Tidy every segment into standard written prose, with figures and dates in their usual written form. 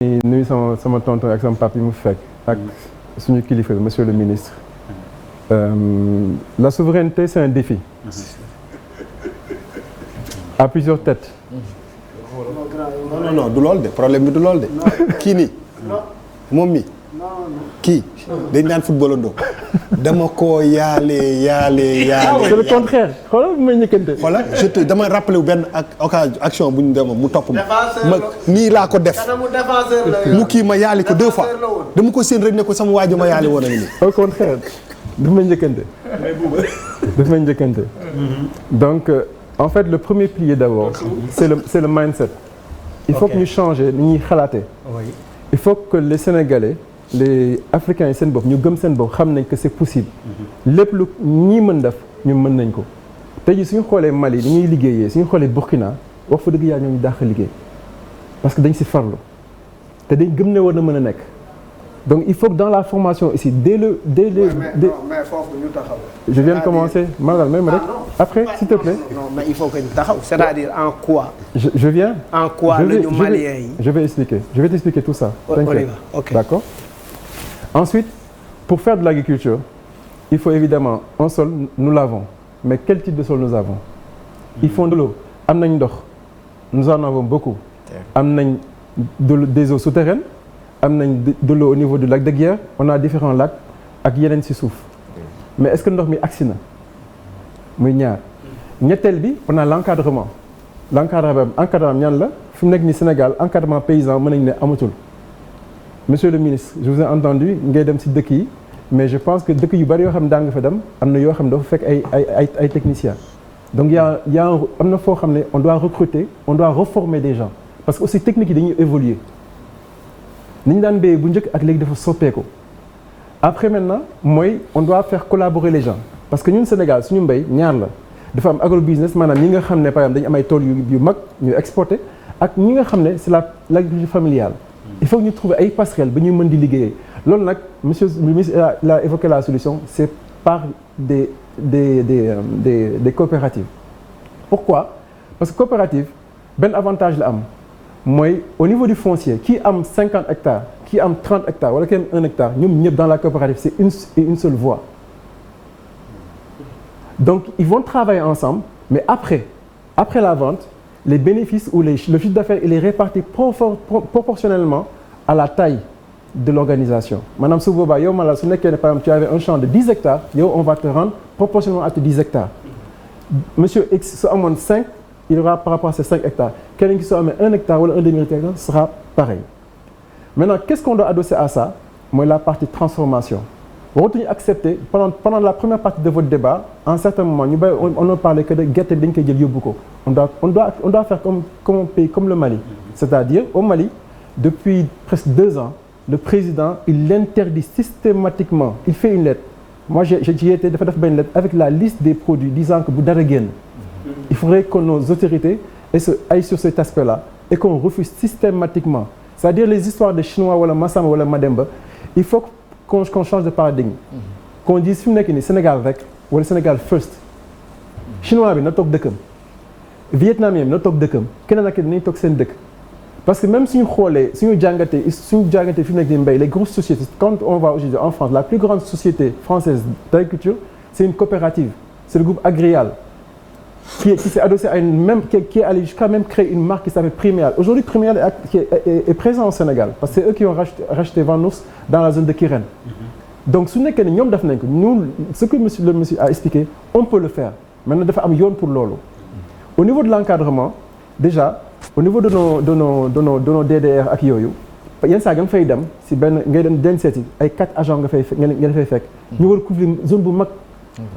nuyu sama tonton ak sama papa yi mu fekk ak suñu kilifa monsieur le ministre. La souveraineté c'est un défi. À plusieurs têtes. non du loolu de problème bi du loolu de. kii nii moom mi kii dañ naan footballandoo dama koo yaale. c'est le contraire xoolal bu may ñëkkante. xoolal dama rappelé wu benn action bu ñu demoon mu topp ma nii laa ko def mu kii ma yaali ko 2 fois dama ko séen rek ne ko sama waaju ma yaali woon a ngi nii. au contraire daf may njëkkante. daf may njëkkante. donc en fait le premier pilier d'abord c'est le mindset. il faut que ñu changer ni ñuy xalaatee. il faut que les Sénégalais les Africains yi seen bopp ñu gëm seen bopp xam nañ que c'est possible. lépp lu ñii mën def ñu mën nañ ko. tey jii suñu xoolee Mali ni ñuy liggéeyee suñu xoolee Burkina wax fa dëgg yaa ñoo ñu dàq liggéey parce que dañ si farlu te dañ gëm ne war na mën a nekk. donc il faut que dans la formation ici dès mais foofu ñu taxaw. je viens de commencer Magal même rek après s'il te plaît. non mais il faut que ñu taxaw c'est-à-dire en quoi. je viens. en quoi la ñu Maliens yi. je vais t'expliquer tout ça. T'inquiète. Ok. D'accord. Ensuite, pour faire de l'agriculture, il faut évidemment un sol, nous l'avons. Mais quel type de sol nous avons? Il faut de l'eau. Am nañ ndox. Nous en avons beaucoup. Am nañ des eaux souterraines. Am nañ de l'eau au niveau du lac de Guiers. On a différents lacs ak yeneen ci suuf. Mais est-ce que ndox mi agsi na? Muy ñaar. ñetteel bi on a l'encadrement. Encadrement ñan la fi mu nekk ni Sénégal encadrement paysan mën nañu ne amatul. Monsieur le ministre je vous ai entendu ngay dem ci dëkk yi mais je pense que dëkk yu bari yoo xam ne daa nga fa dem am na yoo xam ne dafa fekk ay techniciens donc y a am na foo xam ne on doit recruter on doit reformer des gens parce que aussi techniques yi dañuy évoluer ni ñu daan béyee bu njëkk ak léegi dafa soppeeku après maintenant mooy on doit faire collaborer les gens parce que ñun Sénégal suñu mbéy ñaar la dafa am agrobusiness maanaam ñi nga xam ne par exemple dañu am ay tool yu mag ñu exporter ak ñi nga xam ne c'est l'agriculture familiale. Il faut que ñu trouver ay passerelles ba ñuy mën di liggéeyee loolu nag monsieur le ministre a évoqué la solution c'est par des coopératives. Pourquoi? Parce que coopérative benn avantage la am mooy au niveau du foncier qui am 50 hectares qui am 30 hectares wala qui am 1 hectare ñoom ñëpp dans la coopérative c'est une seule voie. Donc ils vont travailler ensemble mais après la vente les bénéfices ou le chiffre d'affaires il est réparti proportionnellement à la taille de l'organisation maanaam su boobaa yow Malal su nekkee ne par exemple tu avais un champ de 10 hectares yow on va te rendre proportionnellement à tes 10 hectares monsieur X su amoon 5 il aura par rapport à ces 5 hectares keneen ki su amee 1 hectare wala 1 demi-hectare sera pareil maintenant qu'est-ce qu'on doit adosser à ça mooy la partie transformation waratuñu accepter pendant la première partie de votre débat à un certain moment ñu bàyyi on a parlé que de gerte bi dañ koy jël yóbbu ko on doit faire comme un pays comme le Mali c'est-à-dire au Mali depuis presque 2 ans le président il interdit systématiquement il fait une lettre moi j'y étais dafa def benn lettre avec la liste des produits disant que bu dara génn il faudrait que nos autorités aillent sur cet aspect-là et qu'on refuse systématiquement c'est-à-dire les histoires de Chinois wala Massamba wala Mademba il faut qu'on change de paradigme qu'on dise fi mu nekk nii Sénégal rek wala Sénégal first chinois bi na toog dëkkam vietnamien bi na toog dëkkam keneen ak keneen nañu toog seen dëkk parce que même suñu xoolee suñu jàngatee fi mu nekk nii mbéy les grosses sociétés quand on va aujourd'hui en France la plus grande société française d'agriculture c'est une coopérative c'est le groupe Agrial qui s'est adossé à qui est allé jusqu'à même créer une marque qui s'appelle Priméal. Aujourd'hui, Priméal est présent au Sénégal parce que c'est eux qui ont racheté Vanous dans la zone de Kirène. Donc, su nekkee ne ñoom def nañ ko nous ce que le monsieur a expliqué, on peut le faire. Maintenant, dafa am yoon pour loolu. Au niveau de l'encadrement, déjà, au niveau de nos DDR ak yooyu, yenn saa nga fay dem si benn ngay dem seeti ay 4 agents nga fay fekk. ñu war couvrir zone bu mag.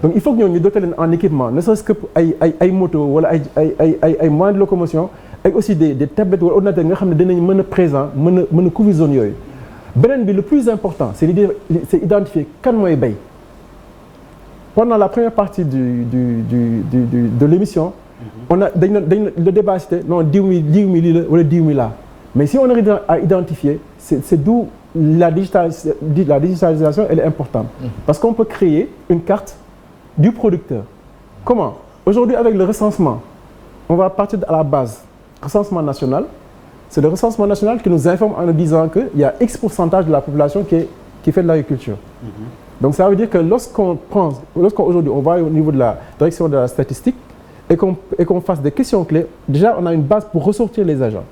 Donc il faut que ñooñu ñu doter leen en équipement ne serait-ce que ay moto wala ay moyens de locomotion ak aussi des tablettes wala ordinateurs nga xam ne dinañ mën a présent mën a couvrir zone yooyu. beneen bi le plus important c'est identifier kan mooy bay. Pendant la première partie de l'émission on a le débat c'était non diw mi lii la wala diw mi laa mais si on arrive à identifier c'est d'où la digitalisation elle est importante parce qu'on peut créer une carte du producteur. Comment? Aujourd'hui avec le recensement on va partir à la base recensement national c'est le recensement national qui nous informe en nous disant qu'il y a X pourcentage de la population qui fait de l'agriculture. Donc ça veut dire que lorsqu'on aujourd'hui on va au niveau de la direction de la statistique et qu'on fasse des questions clés, déjà on a une base pour ressortir les agents.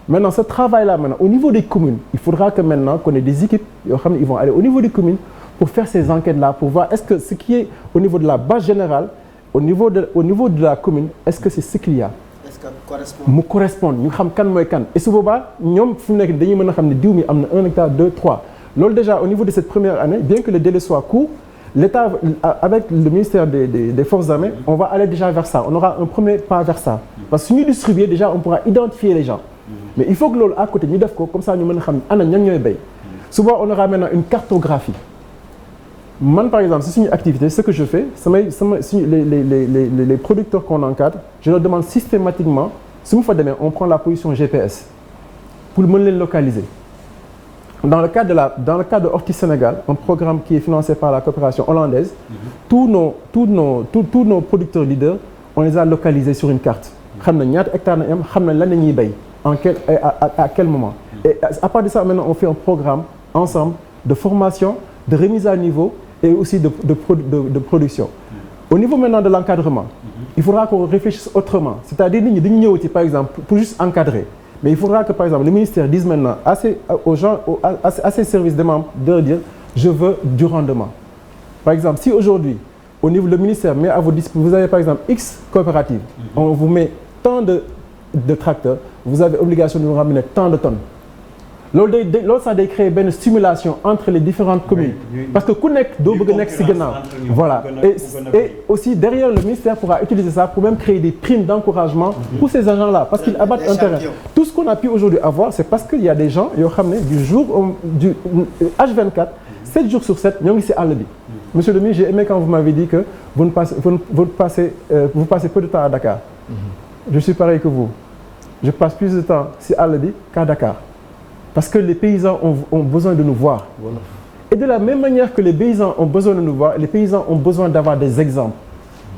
Maintenant ce travail-là au niveau des communes, il faudra que maintenant qu'on ait des équipes yoo xam ne ils vont aller au niveau des communes pour faire ces enquêtes-là, pour voir est-ce que ce qui est au niveau de la base générale, au niveau de la commune, est-ce que c'est ce qu'il y a. Est-ce que correspond mu correspond ñu xam kan mooy kan et su boobaa ñoom fu mu nekk dañuy mën a xam ne diw mi am na 1 hectare 2 3 loolu déjà au niveau de cette première année bien que le délai soit court l'État avec le ministère des forces armées on va aller déjà vers ça on aura un premier pas vers ça parce que su ñu distribuer déjà on pourra identifier les gens mais il faut que loolu à côté ñu def ko comme ça ñu mën a xam ana ñan ñooy béy souvent on aura maintenant une cartographie man par exemple si suñu activité ce que je fais les producteurs qu'on encadre je leur demande systématiquement su mu fa demee on prend la position GPS pour mën leen localiser dans le cadre de Horti Sénégal un programme qui est financé par la coopération hollandaise tous nos producteurs leaders on les a localisés sur une carte xam nañ ñaata hectares nañ am xam nañ lan la ñuy béy à quel moment et à part de ça maintenant on fait un programme ensemble de formation de remise à niveau et aussi de production. Au niveau maintenant de l'encadrement, il faudra qu'on réfléchisse autrement. C'est-à-dire nit ñi dañu ñëwati par exemple pour juste encadrer. Mais il faudra que par exemple le ministère dise maintenant aux gens, à ses services de membres de leur dire je veux du rendement. Par exemple, si aujourd'hui au niveau du ministère met à vos dispositions, vous avez par exemple X coopératives, on vous met tant de tracteurs, vous avez obligation de nous ramener tant de tonnes. loolu ça day créer benn stimulation entre les différentes communes parce que ku nekk doo bëgg a nekk ci gannaaw voilà et aussi derrière le ministère pourra utiliser ça pour même créer des primes d'encouragement pour ces agents-là parce qu'ils abattent un terrain tout ce qu'on a pu aujourd'hui avoir c'est parce qu'il y a des gens yoo xam ne du H24 7 jours sur 7 ñoo ngi ci àll bi monsieur le ministre j'ai aimé quand vous m'avez dit que vous passez peu de temps à Dakar je suis pareil que vous je passe plus de temps ci àll bi qu'à Dakar parce que les paysans ont besoin de nous voir. Voilà. Et de la même manière que les paysans ont besoin de nous voir, les paysans ont besoin d'avoir des exemples.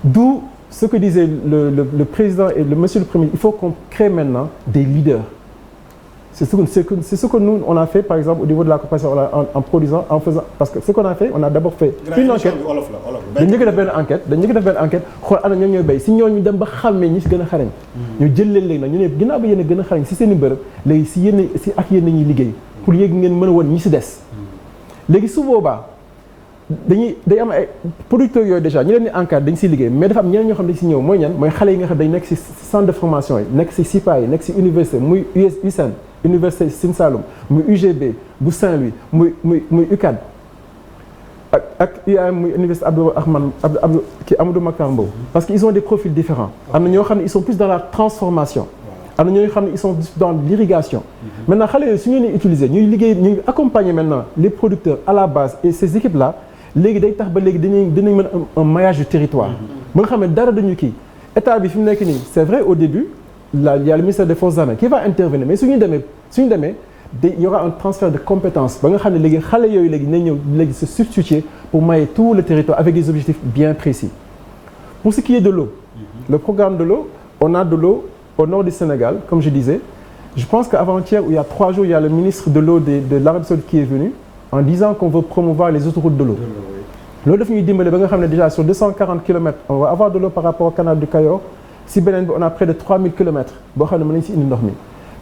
D'où ce que disait le président et le monsieur le premier, il faut qu'on crée maintenant des leaders. C'est ce que nous, on a fait par exemple au niveau de la coopération en produisant, en faisant, parce que ce qu'on a fait, on a d'abord fait une enquête. dañu njëkk a def benn enquête xool ana ñoom ñooy béy si ñooñu dem ba xàmmee ñi si gën a xarañ. ñu jël leen léegi nag ñu ne ginnaaw ba yéen a gën a xarañ si seen i bërëb léegi si yéen ñuy liggéey pour yéeg ngeen mën a woon ñi si des. léegi su boobaa day am ay producteurs yooyu déjà ñu leen di encadré dañ siy liggéey mais dafa am ñeneen ñoo xam dañ si ñëw mooy ñan mooy xale yi nga xam dañ nekk si centre de formation yi nekk si SIPA yi nekk si université muy USN université Sine Saloum muy UGB bu Saint-Louis muy UCAD ak IAM muy université Amadou Mahtar Mbow parce que ils ont des profils différents am na ñoo xam ne ils sont plus dans la transformation am na ñoo xam ne ils sont dans l'irrigation maintenant xale yooyu su ñu leen utiliser ñuy liggéey ñuy accompagner maintenant les producteurs à la base et ces équipes là léegi day tax ba léegi dinañ mën un maillage du territoire ba nga xam ne dara dañu kii état bi fi mu nekk nii c'est vrai au début il y a le ministère des Forces armées qui va intervenir mais suñu demee il y aura un transfert de compétences ba nga xam ne léegi xale yooyu léegi nañ ñëw léegi se substituer pour mailler tout le territoire avec des objectifs bien précis. Pour ce qui est de l'eau, le programme de l'eau, on a de l'eau au nord du Sénégal, comme je disais. Je pense qu'avant-hier, il y a 3 jours, il y a le ministre de l'eau de l'Arabie Saoudite qui est venu en disant qu'on veut promouvoir les autoroutes de l'eau. L'eau daf ñuy dimbale ba nga xam ne déjà sur 240 kilomètres, on va avoir de l'eau par rapport au canal du Cayor. Si beneen bi on a près de 3000 kilomètres boo xam ne mën nañ si indi ndox mi.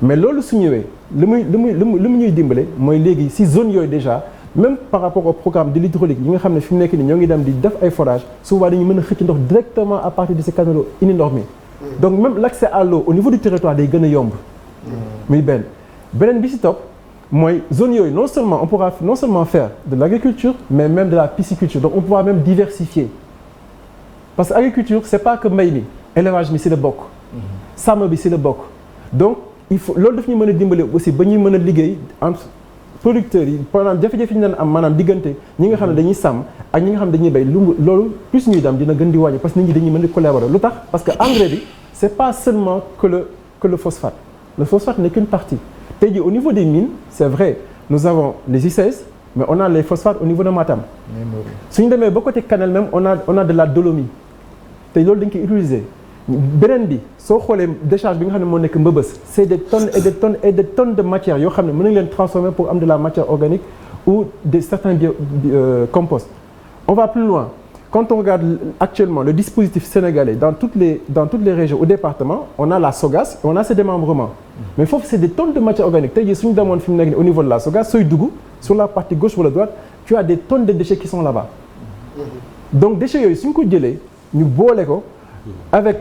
Mais loolu su ñëwee li mu ñuy dimbale mooy léegi si zone yooyu déjà même par rapport au programme de l'hydraulique yi nga xam ne fi mu nekk nii ñoo ngi dem di def ay forages souvent dañuy mën a xëcc ndox directement à partir de ces canaux indi ndox mi. Donc même l'accès à l'eau au niveau du territoire day gën a yomb. muy beneen bi si topp mooy zone yooyu non seulement on pourra non seulement faire de l'agriculture mais même de la pisciculture donc on pourra même diversifier parce que agriculture c'est pas que mbay mi élevage mi si la bokk. sàmm bi si la bokk donc. il faut loolu daf ñu mën a dimbale aussi ba ñuy mën a liggéey entre producteurs yi maanaam jafe-jafe ñu leen am maanaam diggante ñi nga xam ne dañuy sàmm ak ñi nga xam ne dañuy béy loolu plus ñuy dem dina gën di wàññi parce que nit ñi dañuy mën a collaborer lu tax parce que engrais bi c'est pas seulement que le phosphate le phosphate n'est qu'une partie tey jii au niveau des mines c'est vrai nous avons les I16 mais on a les phosphates au niveau de Matam suñu demee ba côté Kanel même on a de la dolomie te loolu dañ koy utiliser beneen bi soo xoolee décharge bi nga xam ne moo nekk Mbëbës c'est des tonnes et des tonnes et des tonnes de matière yoo xam ne mën nañ leen transformer pour am de la matière organique ou certains compost. On va plus loin. Quand on regarde actuellement le dispositif sénégalais dans toutes les régions ou départements, on a la SOGAS et on a ses démembrements. Mais il faut que c'est des tonnes de matière organique. Tey jii suñu demoon fi mu nekk au niveau de la SOGAS sooy dugg sur la partie gauche ou la droite, tu as des tonnes de déchets qui sont là-bas. Donc déchets yooyu suñ ko jëlee ñu boole ko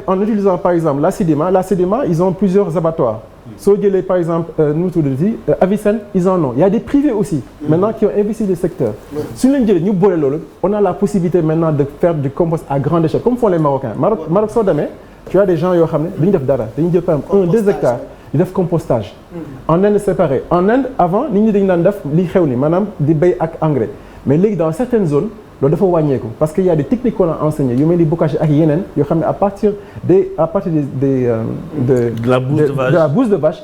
en utilisant par exemple la Sedima, ils ont plusieurs abattoirs. Soo jëlee par exemple nu mu tuddati Avicenne, ils en ont. Il y a des privés aussi maintenant qui ont investi des secteurs. Suñu leen jëlee ñu boole loolu, on a la possibilité maintenant de faire du compost à grande échelle comme font les Marocains. Maroc soo demee, tu as des gens yoo xam ne dañuy def dara dañuy jël par exemple 1-2 hectares di def compostage. En Inde c'est pareil. En Inde avant nit ñi dañu daan def li xew ni maanaam di béy ak engrais mais léegi dans certaines zones loolu dafa wàññeeku parce que y a des techniques qu'on a enseignées yu mel ni bocage ak yeneen yoo xam ne à partir de la bouse de vache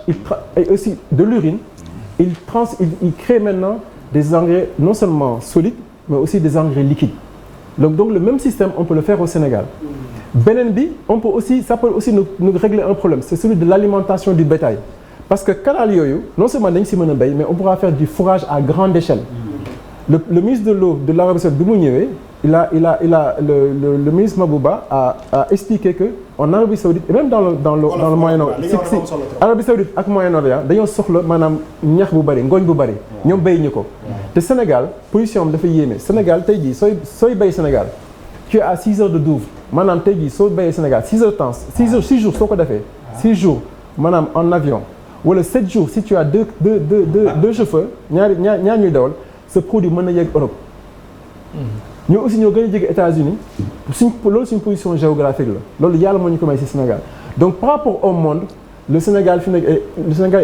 et aussi de l'urine il crée maintenant des engrais non seulement solides mais aussi des engrais liquides donc le même système on peut le faire au Sénégal. Beneen bi ça peut aussi nous régler un problème c'est celui de l'alimentation du bétail parce que canal yooyu non seulement dañ si mën a béy mais on pourra faire du fourrage à grande échelle. Le ministre de l'eau de l'Arabie Saoudite bi mu ñëwee le ministre Mabouba a expliqué que en Arabie Saoudite et même dans le Moyen-Orient Arabie Saoudite ak Moyen-Orient dañoo soxla maanaam ñax bu bari ngooñ bu bari ñoom béy ñu ko te Sénégal position am dafa yéeme Sénégal tey jii sooy béy Sénégal tu es à 6 heures de Douvres maanaam tey jii soo béyee Sénégal 6 heures temps 6 jours soo ko defee 6 jours maanaam en avion wala 7 jours si tu as deux chauffeurs ñaar ñuy dawal ce produit mën na yegg Europe. ñu aussi ñoo gën a jege États-Unis loolu suñ position géographique la loolu yàlla moo ñu ko may ci Sénégal donc par rapport au monde le Sénégal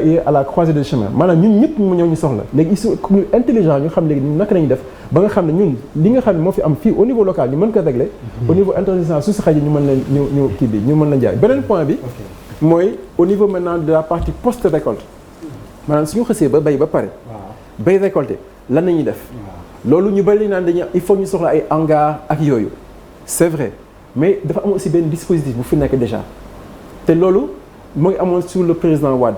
est à la croisée des chemins maanaam ñun ñëpp ñoo ñu soxla léegi ils sont intelligents ñu xam léegi naka lañuy def ba nga xam ne ñun li nga xam ne moo fi am fii au niveau local ñu mën ko régler au niveau international su si xajee ñu mën leen ñu kii bi ñu mën leen jaay beneen point bi mooy au niveau maintenant de la partie post récolte maanaam suñu xësee ba bay ba pare bay récolté lan la ñuy def loolu ñu bari naan il faut ñu soxla ay hangars ak yooyu c'est vrai mais dafa am aussi benn dispositif bu fi nekk déjà te loolu moo ngi amoon sur le président Wade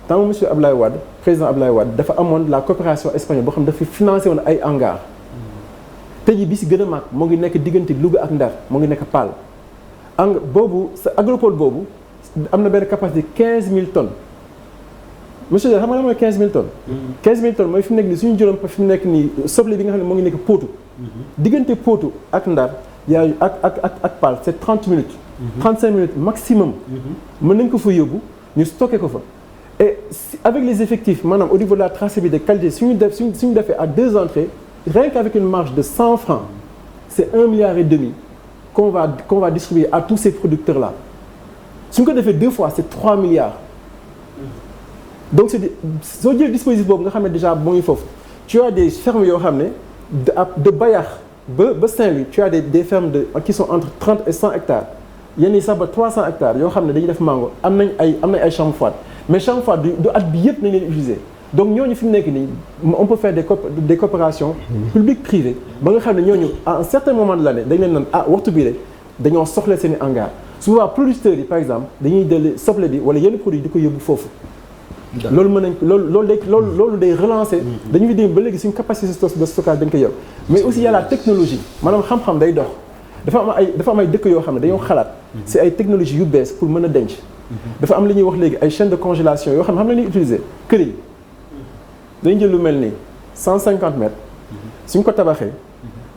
tant monsieur Ablaye Wade président Ablaye Wade dafa amoon la coopération espagnole boo xam ne dafa financé woon ay hangars te ji bi si gën a mag moo ngi nekk diggante Louga ak Ndar moo ngi nekk Paal boobu sa agropole boobu am na benn capacité 15 000 tonnes. Monsieur xam nga mooy 15 000 tonnes. 15 000 tonnes mooy fi mu nekk nii suñu juróom fi mu nekk nii soble bi nga xam ne moo ngi nekk Potou. diggante Potou ak Ndar yaa ak Paal c'est 30 minutes. 35 minutes maximum. mën nañ ko fa yóbbu ñu stocké ko fa. et avec les effectifs maanaam au niveau de la traçabilité de qualité suñu defee à 2 entrées rien qu'avec une marge de 100 francs c'est 1,5 milliard qu'on va distribuer à tous ces producteurs là suñ ko defee 2 fois c'est 3 milliards. donc soo jëlee dispositif boobu nga xam ne déjà moo ngi foofu tu as des fermes yoo xam ne de Bayax ba Saint-Louis tu as des fermes qui sont entre 30 et 100 hectares yenn yi sax ba 300 hectares yoo xam ne dañuy def mango am nañ ay champs froides mais champs froides du at bi yëpp nañ leen utiliser donc ñooñu fi mu nekk nii on peut faire des coopérations publiques privées ba nga xam ne ñooñu à un certain moment de l'année dañ leen naan waxtu bii de dañoo soxla seen i hangar souvent producteurs yi par exemple dañuy jël soble bi wala yenn produits di ko yóbbu foofu. loolu mën nañ loolu day relancer. dañu fi dem ba léegi suñu capacité de stockage dañ koy yokk mais aussi y a la technologie maanaam xam-xam day dox dafa am ay dëkk yoo xam ne dañoo xalaat si ay technologie yu bees pour mën a denc. dafa am li ñuy wax léegi ay chaînes de congélation yoo xam ne ñuy utiliser këriñ dañu jël lu mel ni 150 mètres suñ ko tabaxee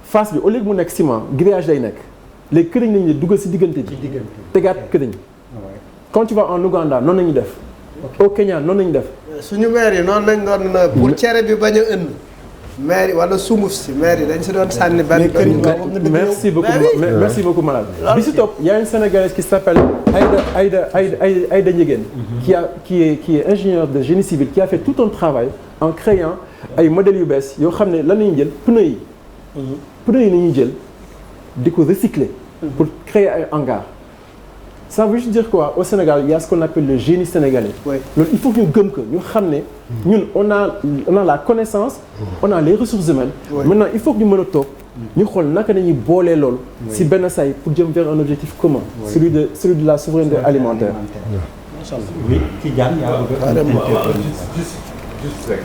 face bi au lieu mu nekk ciment grillage day nekk léegi këriñ lañu ne dugal si diggante bi tegaat këriñ quand tu vas en Ouganda noonu la ñuy def. au Kenya noonu lañu def. suñu maire yi noonu lañ doon pour cere bi bañ a ënd. maire yi wala sunguf si maire yi dañ si doon sànni benn. merci beaucoup malade. bi si topp y a une Sénégalaise qui s'appelle Aïda Ndiéguène. qui est ingénieure de génie civil qui a fait tout un travail en créant ay modèles yu bees yoo xam ne lan la ñuy jël pneus yi. pneus yi la ñuy jël di ko recycler. pour créer ay hangars. ça veut juste dire quoi au Sénégal il y a ce qu'on appelle le génie sénégalais. loolu il faut que ñu gëm ko ñu xam ne ñun on a la connaissance. on a les ressources humaines. maintenant il faut que ñu mën a toog ñu xool naka nañuy boolee loolu si benn say pour jëm vers un objectif commun celui de la souveraineté alimentaire. macha allah oui Tidiane yaa bëgg Carrément. juste rek